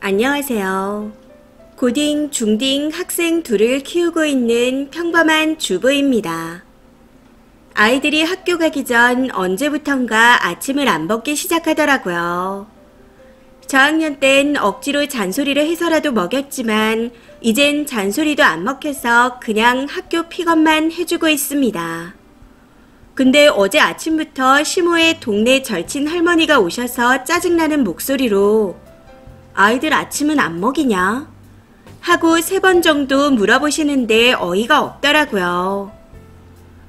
안녕하세요. 고딩, 중딩 학생 둘을 키우고 있는 평범한 주부입니다. 아이들이 학교 가기 전 언제부턴가 아침을 안 먹기 시작하더라고요. 저학년 땐 억지로 잔소리를 해서라도 먹였지만 이젠 잔소리도 안 먹혀서 그냥 학교 픽업만 해주고 있습니다. 근데 어제 아침부터 시모의 동네 절친 할머니가 오셔서 짜증나는 목소리로 아이들 아침은 안 먹이냐? 하고 3번 정도 물어보시는데 어이가 없더라고요.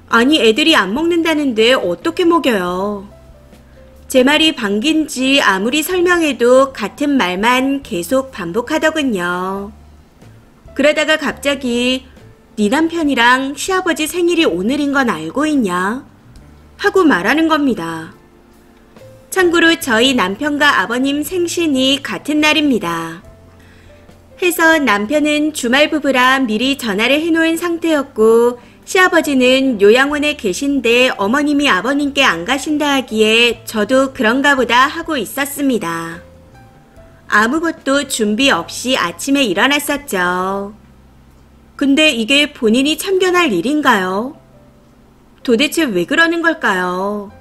아니 애들이 안 먹는다는데 어떻게 먹여요? 제 말이 반긴지 아무리 설명해도 같은 말만 계속 반복하더군요. 그러다가 갑자기 네 남편이랑 시아버지 생일이 오늘인 건 알고 있냐? 하고 말하는 겁니다. 참고로 저희 남편과 아버님 생신이 같은 날입니다. 해서 남편은 주말 부부라 미리 전화를 해놓은 상태였고 시아버지는 요양원에 계신데 어머님이 아버님께 안 가신다 하기에 저도 그런가 보다 하고 있었습니다. 아무것도 준비 없이 아침에 일어났었죠. 근데 이게 본인이 참견할 일인가요? 도대체 왜 그러는 걸까요?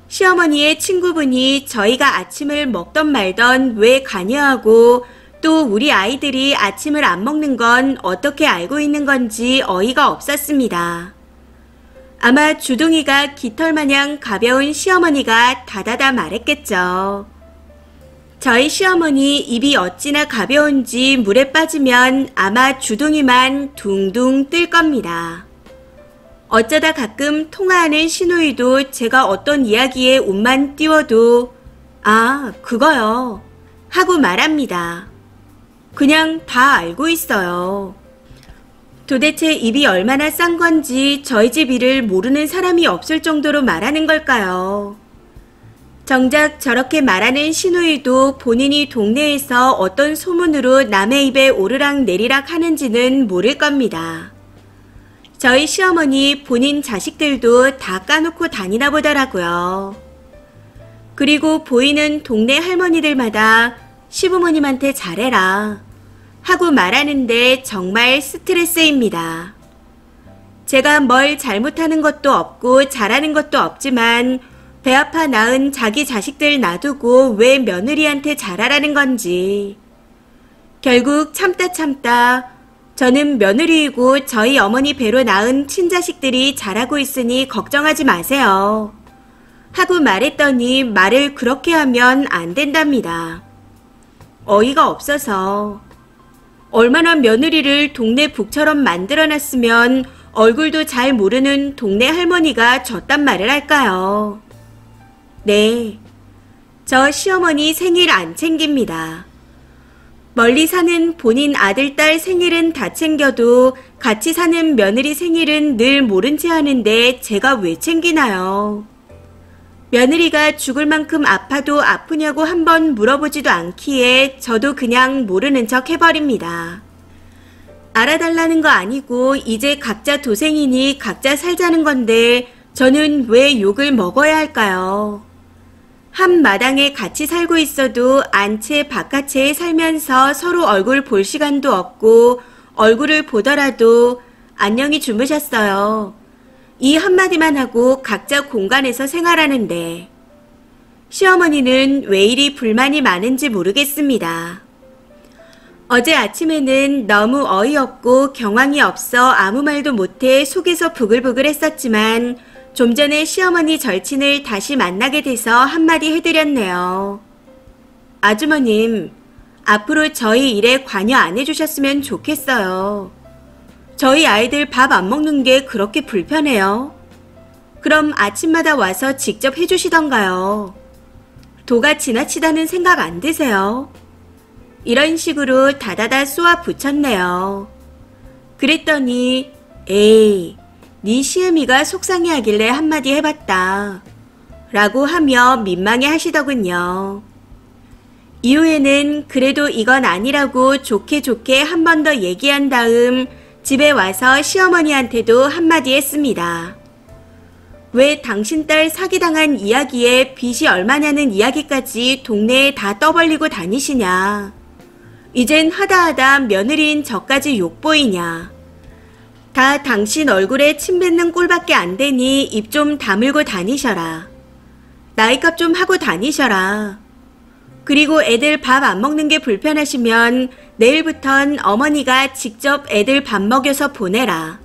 시어머니의 친구분이 저희가 아침을 먹던 말던 왜 관여하고 또 우리 아이들이 아침을 안 먹는 건 어떻게 알고 있는 건지 어이가 없었습니다. 아마 주둥이가 깃털마냥 가벼운 시어머니가 다다다 말했겠죠. 저희 시어머니 입이 어찌나 가벼운지 물에 빠지면 아마 주둥이만 둥둥 뜰 겁니다. 어쩌다 가끔 통화하는 시누이도 제가 어떤 이야기에 웃만 띄워도 아, 그거요 하고 말합니다. 그냥 다 알고 있어요. 도대체 입이 얼마나 싼 건지 저희 집 일을 모르는 사람이 없을 정도로 말하는 걸까요? 정작 저렇게 말하는 시누이도 본인이 동네에서 어떤 소문으로 남의 입에 오르락 내리락 하는지는 모를 겁니다. 저희 시어머니 본인 자식들도 다 까놓고 다니나 보더라고요. 그리고 보이는 동네 할머니들마다 시부모님한테 잘해라 하고 말하는데 정말 스트레스입니다. 제가 뭘 잘못하는 것도 없고 잘하는 것도 없지만 배 아파 낳은 자기 자식들 놔두고 왜 며느리한테 잘하라는 건지. 결국 참다 저는 며느리이고 저희 어머니 배로 낳은 친자식들이 잘하고 있으니 걱정하지 마세요 하고 말했더니 말을 그렇게 하면 안 된답니다. 어이가 없어서. 얼마나 며느리를 동네 북처럼 만들어놨으면 얼굴도 잘 모르는 동네 할머니가 저딴 말을 할까요? 네, 저 시어머니 생일 안 챙깁니다. 멀리 사는 본인 아들, 딸 생일은 다 챙겨도 같이 사는 며느리 생일은 늘 모른 채 하는데 제가 왜 챙기나요? 며느리가 죽을 만큼 아파도 아프냐고 한번 물어보지도 않기에 저도 그냥 모르는 척 해버립니다. 알아달라는 거 아니고 이제 각자 도생이니 각자 살자는 건데 저는 왜 욕을 먹어야 할까요? 한 마당에 같이 살고 있어도 안채 바깥채에 살면서 서로 얼굴 볼 시간도 없고 얼굴을 보더라도 안녕히 주무셨어요. 이 한마디만 하고 각자 공간에서 생활하는데 시어머니는 왜 이리 불만이 많은지 모르겠습니다. 어제 아침에는 너무 어이없고 경황이 없어 아무 말도 못해 속에서 부글부글 했었지만 좀 전에 시어머니 절친을 다시 만나게 돼서 한마디 해드렸네요. 아주머님, 앞으로 저희 일에 관여 안 해주셨으면 좋겠어요. 저희 아이들 밥 안 먹는 게 그렇게 불편해요. 그럼 아침마다 와서 직접 해주시던가요. 도가 지나치다는 생각 안 드세요? 이런 식으로 다다다 쏘아 붙였네요. 그랬더니 에이, 네 시애미가 속상해하길래 한마디 해봤다 라고 하며 민망해 하시더군요. 이후에는 그래도 이건 아니라고 좋게 한 번 더 얘기한 다음 집에 와서 시어머니한테도 한마디 했습니다. 왜 당신 딸 사기당한 이야기에 빚이 얼마냐는 이야기까지 동네에 다 떠벌리고 다니시냐. 이젠 하다하다 며느리인 저까지 욕보이냐. 다 당신 얼굴에 침 뱉는 꼴밖에 안 되니 입 좀 다물고 다니셔라. 나이값 좀 하고 다니셔라. 그리고 애들 밥 안 먹는 게 불편하시면 내일부턴 어머니가 직접 애들 밥 먹여서 보내라.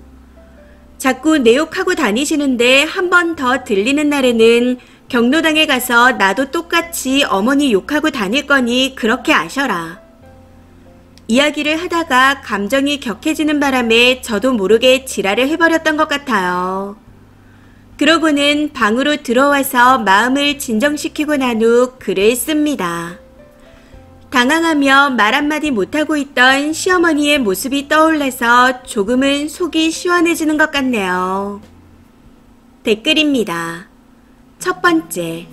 자꾸 내 욕하고 다니시는데 한 번 더 들리는 날에는 경로당에 가서 나도 똑같이 어머니 욕하고 다닐 거니 그렇게 아셔라. 이야기를 하다가 감정이 격해지는 바람에 저도 모르게 지랄을 해버렸던 것 같아요. 그러고는 방으로 들어와서 마음을 진정시키고 난 후 글을 씁니다. 당황하며 말 한마디 못하고 있던 시어머니의 모습이 떠올라서 조금은 속이 시원해지는 것 같네요. 댓글입니다. 첫 번째.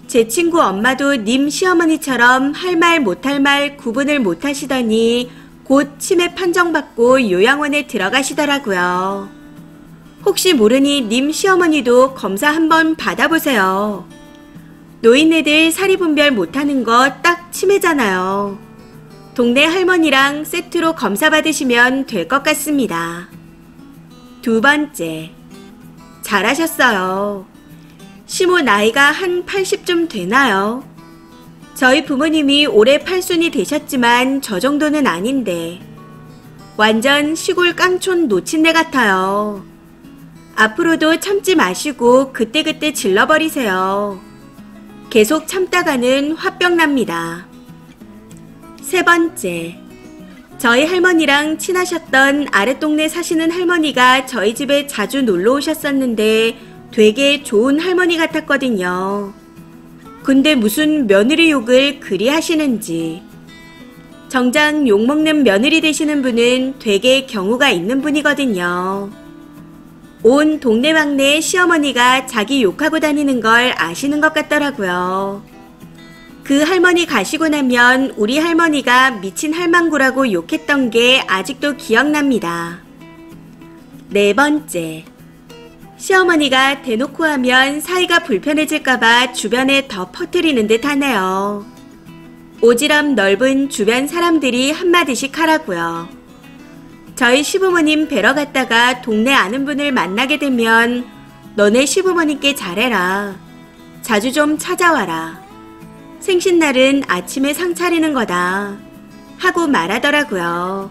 제 친구 엄마도 님 시어머니처럼 할 말 못할 말 구분을 못하시더니 곧 치매 판정받고 요양원에 들어가시더라고요. 혹시 모르니 님 시어머니도 검사 한번 받아보세요. 노인네들 사리분별 못하는 거 딱 치매잖아요. 동네 할머니랑 세트로 검사 받으시면 될 것 같습니다. 두 번째. 잘하셨어요. 시모 나이가 한 80쯤 되나요? 저희 부모님이 올해 8순이 되셨지만 저 정도는 아닌데 완전 시골 깡촌 노친네 같아요. 앞으로도 참지 마시고 그때그때 질러버리세요. 계속 참다가는 화병 납니다. 세 번째. 저희 할머니랑 친하셨던 아랫동네 사시는 할머니가 저희 집에 자주 놀러 오셨었는데 되게 좋은 할머니 같았거든요. 근데 무슨 며느리 욕을 그리 하시는지. 정작 욕먹는 며느리 되시는 분은 되게 경우가 있는 분이거든요. 온 동네방네 시어머니가 자기 욕하고 다니는 걸 아시는 것 같더라고요. 그 할머니 가시고 나면 우리 할머니가 미친 할망구라고 욕했던 게 아직도 기억납니다. 네 번째. 시어머니가 대놓고 하면 사이가 불편해질까봐 주변에 더 퍼뜨리는 듯 하네요. 오지랖 넓은 주변 사람들이 한마디씩 하라고요. 저희 시부모님 뵈러 갔다가 동네 아는 분을 만나게 되면 너네 시부모님께 잘해라. 자주 좀 찾아와라. 생신날은 아침에 상 차리는 거다. 하고 말하더라고요.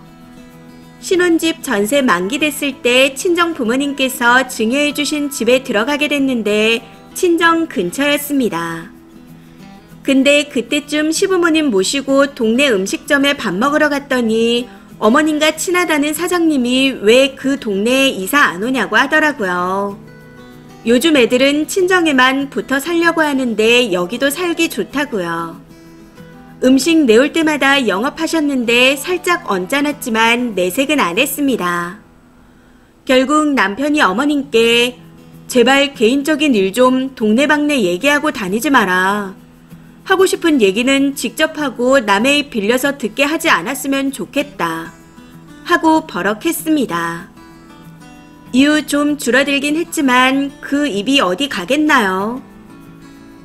신혼집 전세 만기됐을 때 친정 부모님께서 증여해 주신 집에 들어가게 됐는데 친정 근처였습니다. 근데 그때쯤 시부모님 모시고 동네 음식점에 밥 먹으러 갔더니 어머님과 친하다는 사장님이 왜 그 동네에 이사 안 오냐고 하더라고요. 요즘 애들은 친정에만 붙어 살려고 하는데 여기도 살기 좋다고요. 음식 내올 때마다 영업하셨는데 살짝 언짢았지만 내색은 안 했습니다. 결국 남편이 어머님께 제발 개인적인 일 좀 동네방네 얘기하고 다니지 마라. 하고 싶은 얘기는 직접 하고 남의 입 빌려서 듣게 하지 않았으면 좋겠다. 하고 버럭했습니다. 이후 좀 줄어들긴 했지만 그 입이 어디 가겠나요?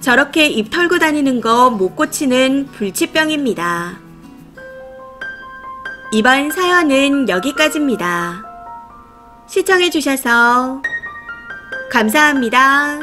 저렇게 입 털고 다니는 거 못 고치는 불치병입니다. 이번 사연은 여기까지입니다. 시청해주셔서 감사합니다.